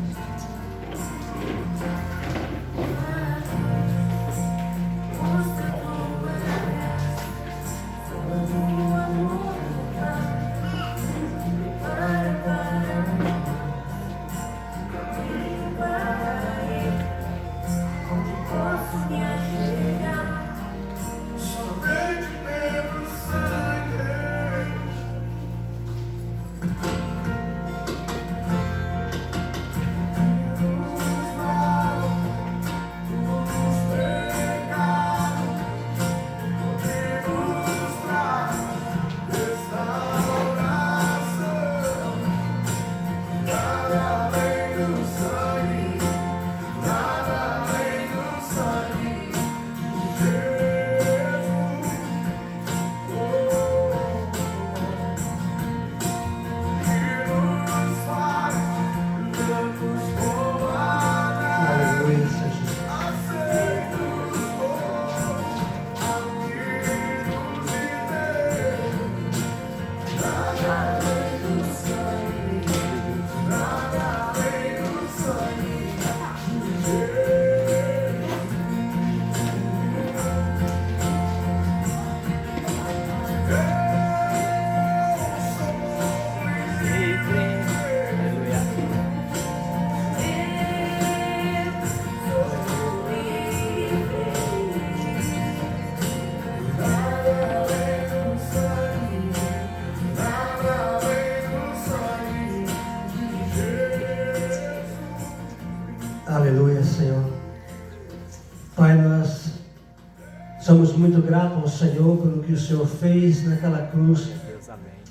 A: Aleluia, Senhor. Pai, nós somos muito gratos ao Senhor pelo que o Senhor fez naquela cruz.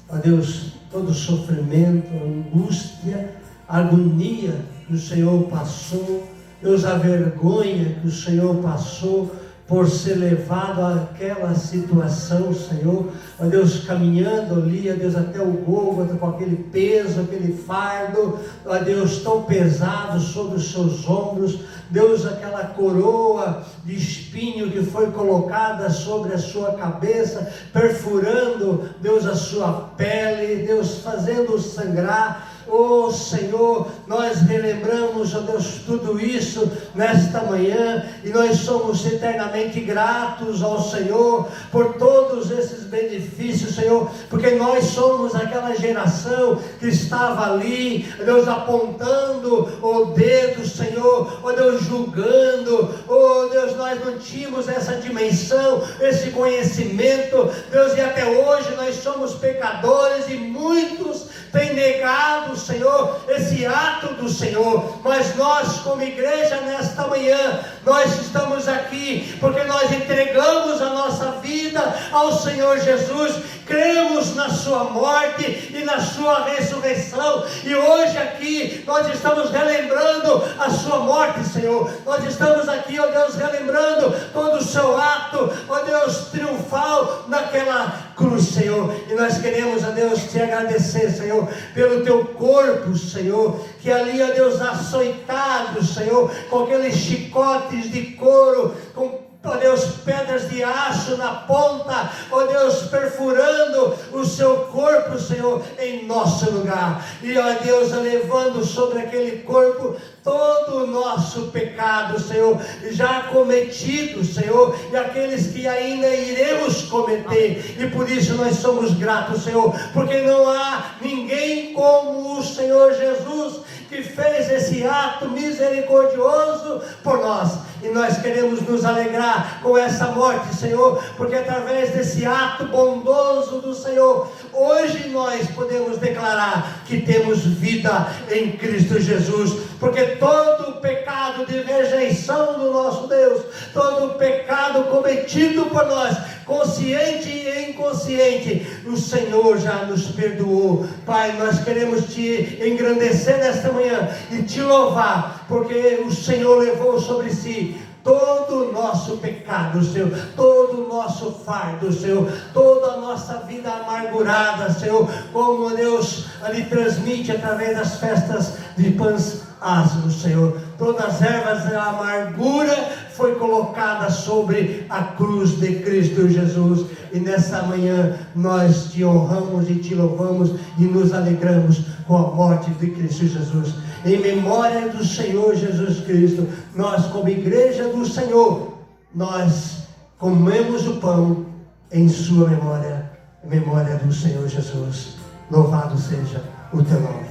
A: Ó Deus, todo o sofrimento, a angústia, a agonia que o Senhor passou, Deus, a vergonha que o Senhor passou por ser levado àquela situação, Senhor, ó Deus, caminhando ali, ó Deus, até o Gólgota com aquele peso, aquele fardo, ó Deus, tão pesado sobre os seus ombros, Deus, aquela coroa de espinho que foi colocada sobre a sua cabeça, perfurando, Deus, a sua pele, Deus, fazendo sangrar. Oh Senhor, nós relembramos, ó Deus, tudo isso nesta manhã, e nós somos eternamente gratos ao Senhor por todos esses benefícios, Senhor, porque nós somos aquela geração que estava ali, Deus, apontando o dedo, Senhor, ó Deus, julgando, oh Deus, nós não tínhamos essa dimensão, esse conhecimento, Deus, e até hoje nós somos pecadores e muitos têm negado, Senhor, esse ato do Senhor, mas nós como igreja nesta manhã, nós estamos aqui porque nós entregamos a nossa vida ao Senhor Jesus, cremos na sua morte e na sua ressurreição, e hoje aqui nós estamos relembrando a a sua morte, Senhor. Nós estamos aqui, ó Deus, relembrando todo o seu ato, ó Deus, triunfal naquela cruz, Senhor. E nós queremos, ó Deus, te agradecer, Senhor, pelo teu corpo, Senhor, que ali, ó Deus, açoitado, Senhor, com aqueles chicotes de couro, com, ó Deus, pedras de aço na ponta, ó Deus, perfurando o seu corpo, Senhor, em nosso lugar. E, ó Deus, levando sobre aquele corpo todo o nosso pecado, Senhor, já cometido, Senhor, e aqueles que ainda iremos cometer. E por isso nós somos gratos, Senhor, porque não há ninguém como o Senhor Jesus, que fez esse ato misericordioso por nós. E nós queremos nos alegrar com essa morte, Senhor, porque através desse ato bondoso do Senhor, hoje nós podemos declarar que temos vida em Cristo Jesus, porque todo o pecado de rejeição do nosso Deus, todo o pecado cometido por nós, consciente e inconsciente, o Senhor já nos perdoou. Pai, nós queremos te engrandecer nesta manhã e te louvar, porque o Senhor levou sobre si todo o nosso pecado, Senhor, todo o nosso fardo, Senhor, toda a nossa vida amargurada, Senhor, como Deus ali transmite através das festas de pães asmos, Senhor. Todas as ervas da amargura foi colocada sobre a cruz de Cristo Jesus. E nessa manhã nós te honramos e te louvamos e nos alegramos com a morte de Cristo Jesus. Em memória do Senhor Jesus Cristo, nós, como igreja do Senhor, nós comemos o pão em sua memória, em memória do Senhor Jesus. Louvado seja o teu nome.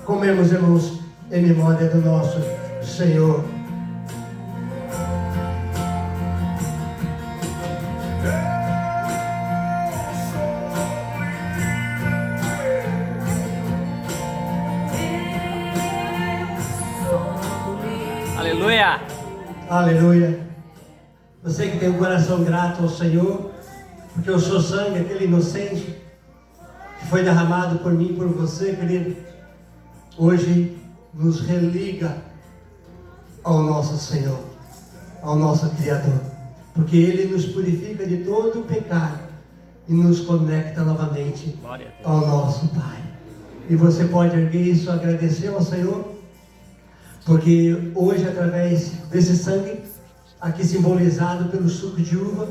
A: Comemos, irmãos, em memória do nosso Senhor.
B: Aleluia!
A: Aleluia! Você que tem um coração grato ao Senhor, porque o seu sangue, aquele inocente, que foi derramado por mim e por você, querido, hoje nos religa ao nosso Senhor, ao nosso Criador, porque Ele nos purifica de todo o pecado e nos conecta novamente ao nosso Pai. E você pode erguer isso, agradecer ao Senhor, porque hoje, através desse sangue, aqui simbolizado pelo suco de uva,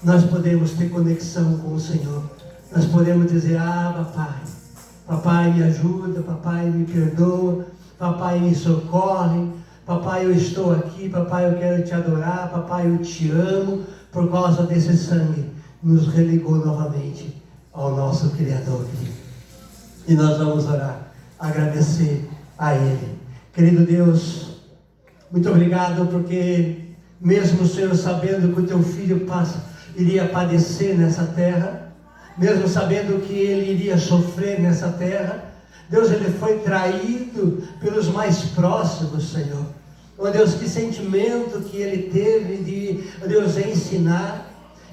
A: nós podemos ter conexão com o Senhor. Nós podemos dizer: Abba, Pai, Papai me ajuda, Papai me perdoa, Papai me socorre, Papai eu estou aqui, Papai eu quero te adorar, Papai eu te amo. Por causa desse sangue, nos religou novamente ao nosso Criador. E nós vamos orar, agradecer a Ele. Querido Deus, muito obrigado, porque mesmo o Senhor sabendo que o teu filho iria padecer nessa terra, mesmo sabendo que ele iria sofrer nessa terra, Deus, ele foi traído pelos mais próximos, Senhor. Oh Deus, que sentimento que ele teve de, Deus, ensinar,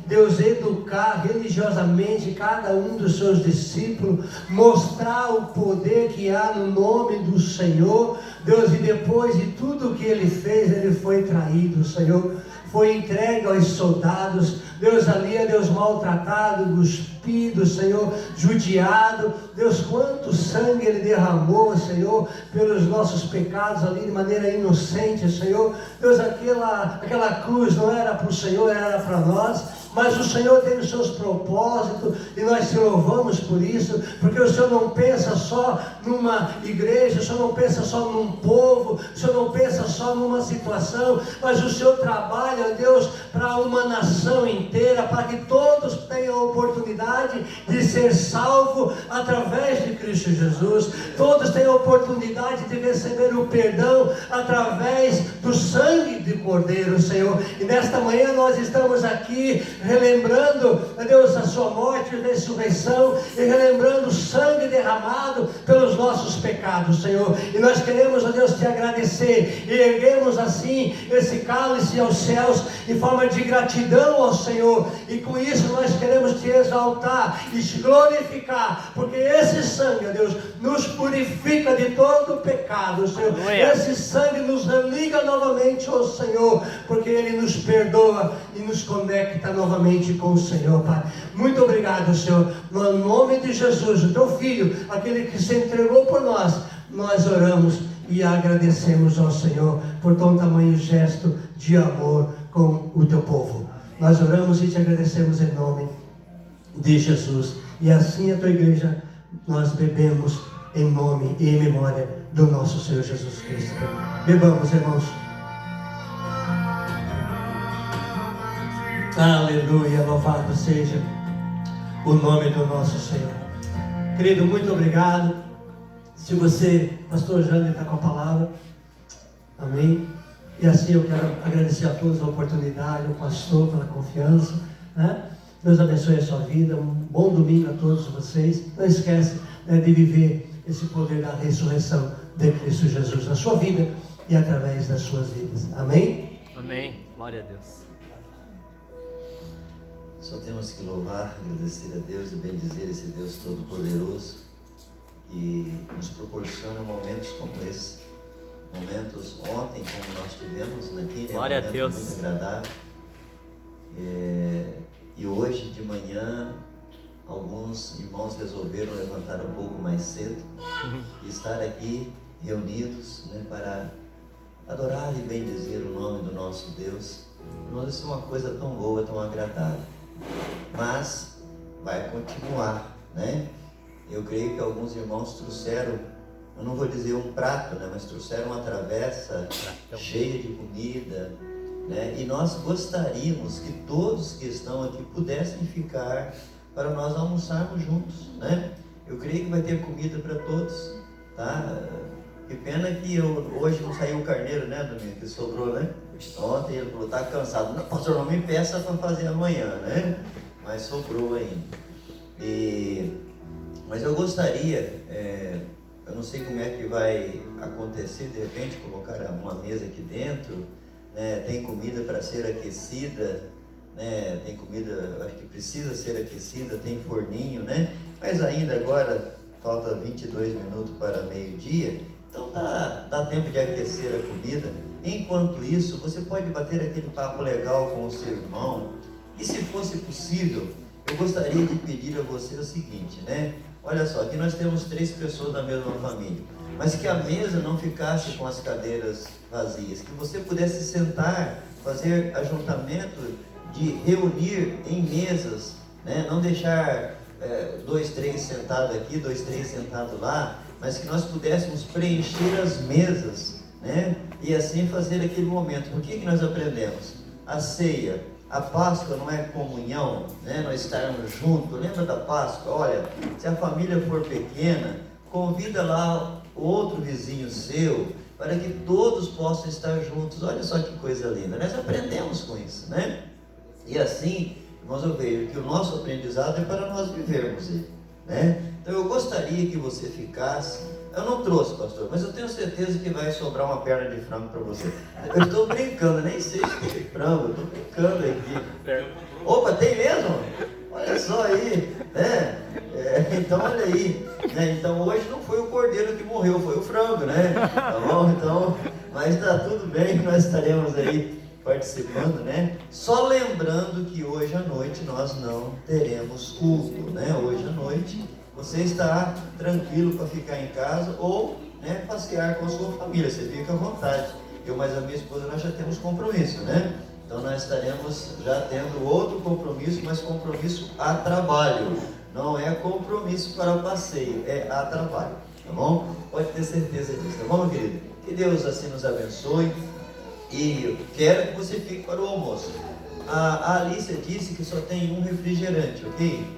A: Deus, educar religiosamente cada um dos seus discípulos, mostrar o poder que há no nome do Senhor, Deus, e depois de tudo que ele fez, ele foi traído, Senhor, foi entregue aos soldados, Deus, ali é Deus maltratado, cuspido, Senhor, judiado, Deus, quanto sangue ele derramou, Senhor, pelos nossos pecados ali de maneira inocente, Senhor, Deus, aquela cruz não era para o Senhor, era para nós, mas o Senhor tem os seus propósitos e nós te louvamos por isso, porque o Senhor não pensa só numa igreja, o Senhor não pensa só num povo, o Senhor não pensa só numa situação, mas o Senhor trabalha, Deus, para uma nação inteira, para que todos tenham a oportunidade de ser salvo através de Cristo Jesus, todos tenham a oportunidade de receber o perdão através do sangue do Cordeiro, Senhor. E nesta manhã nós estamos aqui relembrando, ó Deus, a sua morte e ressurreição, e relembrando o sangue derramado pelos nossos pecados, Senhor. E nós queremos, ó Deus, te agradecer, e erguemos assim esse cálice aos céus em forma de gratidão ao Senhor, e com isso nós queremos te exaltar e te glorificar, porque esse sangue, ó Deus, nos purifica de todo pecado, Senhor.
B: Aleluia.
A: Esse sangue nos religa novamente ao Senhor, porque Ele nos perdoa e nos conecta novamente com o Senhor, Pai. Muito obrigado, Senhor. No nome de Jesus, o teu Filho, aquele que se entregou por nós, nós oramos e agradecemos ao Senhor por tão tamanho gesto de amor com o teu povo. Nós oramos e te agradecemos em nome de Jesus. E assim a tua igreja, nós bebemos em nome e em memória do nosso Senhor Jesus Cristo. Bebamos, irmãos. Aleluia, louvado seja o nome do nosso Senhor. Querido, muito obrigado. Se você, pastor Jânio, está com a palavra, amém. E assim eu quero agradecer a todos a oportunidade, ao pastor pela confiança, né? Deus abençoe a sua vida, um bom domingo a todos vocês. Não esquece, né, de viver esse poder da ressurreição de Cristo Jesus na sua vida e através das suas vidas. Amém?
B: Amém. Glória a Deus.
C: Só temos que louvar, agradecer a Deus e bendizer esse Deus Todo-Poderoso que nos proporciona momentos como esse. Momentos ontem, como nós tivemos aqui, né?
B: Glória a Deus.
C: Muito agradável. E hoje de manhã, alguns irmãos resolveram levantar um pouco mais cedo e estar aqui reunidos, né, para adorar e bendizer o nome do nosso Deus. Irmãos, isso é uma coisa tão boa, tão agradável. Mas vai continuar, né? Eu creio que alguns irmãos trouxeram, eu não vou dizer um prato, né, mas trouxeram uma travessa cheia de comida, né? E nós gostaríamos que todos que estão aqui pudessem ficar para nós almoçarmos juntos, né? Eu creio que vai ter comida para todos, tá? Que pena que hoje não saiu o carneiro, né, Domingo? Que sobrou, né? Ontem ele falou, está cansado. Não, pastor, não me peça para fazer amanhã, né? Mas sobrou ainda. Mas eu gostaria, eu não sei como é que vai acontecer, de repente colocar uma mesa aqui dentro, né? Tem comida para ser aquecida, né? Tem comida, acho que precisa ser aquecida, tem forninho, né? Mas ainda agora, falta 22 minutos para meio-dia, então dá tempo de aquecer a comida. Enquanto isso, você pode bater aquele papo legal com o seu irmão. E se fosse possível, eu gostaria de pedir a você o seguinte, né? Olha só, aqui nós temos 3 pessoas da mesma família, mas que a mesa não ficasse com as cadeiras vazias, que você pudesse sentar, fazer ajuntamento de reunir em mesas, né? Não deixar 2, 3 sentados aqui, 2, 3 sentados lá, mas que nós pudéssemos preencher as mesas, né? E assim fazer aquele momento. O que nós aprendemos? A ceia, a Páscoa não é comunhão, né? Nós estarmos juntos. Lembra da Páscoa? Olha, se a família for pequena, convida lá outro vizinho seu, para que todos possam estar juntos. Olha só que coisa linda. Nós aprendemos com isso, né? E assim, irmãos, eu vejo que o nosso aprendizado é para nós vivermos ele, né? Então eu gostaria que você ficasse. Eu não trouxe, pastor, mas eu tenho certeza que vai sobrar uma perna de frango para você. Eu estou brincando, nem sei se tem frango, eu estou brincando aqui. Opa, tem mesmo? Olha só aí, né? Então olha aí, né? Então hoje não foi o cordeiro que morreu, foi o frango, né? Tá bom? Então, mas tá tudo bem, nós estaremos aí participando, né? Só lembrando que hoje à noite nós não teremos culto, né? Hoje à noite você está tranquilo para ficar em casa ou, né, passear com a sua família, você fica à vontade. Eu mais a minha esposa, nós já temos compromisso, né? Então nós estaremos já tendo outro compromisso, mas compromisso a trabalho. Não é compromisso para passeio, é a trabalho, tá bom? Pode ter certeza disso, tá bom, meu querido? Que Deus assim nos abençoe. E eu quero que você fique para o almoço. A Alicia disse que só tem um refrigerante, ok?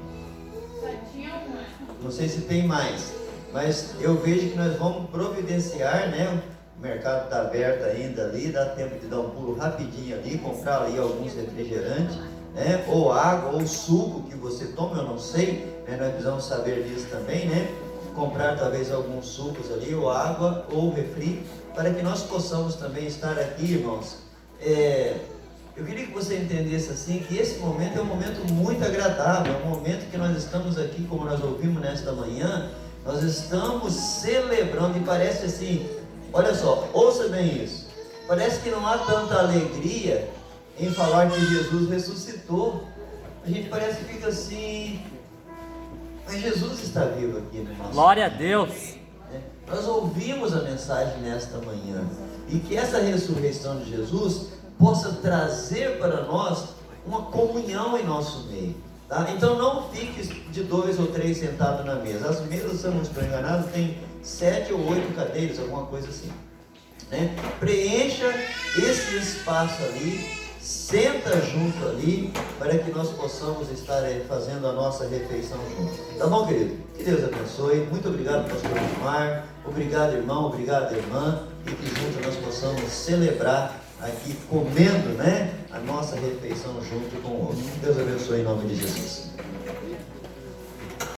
C: Não sei se tem mais, mas eu vejo que nós vamos providenciar, né, O mercado está aberto ainda ali, dá tempo de dar um pulo rapidinho ali, comprar ali alguns refrigerantes, né? Ou água, ou suco que você toma, eu não sei, né? Nós precisamos saber disso também, né? Comprar talvez alguns sucos ali, ou água, ou refri, para que nós possamos também estar aqui, irmãos. Eu queria que você entendesse assim, que esse momento é um momento muito agradável, é um momento que nós estamos aqui, como nós ouvimos nesta manhã, nós estamos celebrando, e parece assim, olha só, ouça bem isso, parece que não há tanta alegria em falar que Jesus ressuscitou. A gente parece que fica assim, mas Jesus está vivo aqui no nosso
B: Glória a Deus.
C: Nós ouvimos a mensagem nesta manhã, e que essa ressurreição de Jesus possa trazer para nós uma comunhão em nosso meio, tá? Então não fique de 2 ou 3 sentados na mesa. As mesas, se eu não estou enganado, tem 7 ou 8 cadeiras, alguma coisa assim, né? Preencha esse espaço ali, senta junto ali, para que nós possamos estar fazendo a nossa refeição junto. Tá bom, querido? Que Deus abençoe. Muito obrigado, pastor Osmar. Obrigado, irmão. Obrigado, irmã. E que juntos nós possamos celebrar aqui, comendo, né, a nossa refeição junto com o outro. Deus abençoe em nome de Jesus.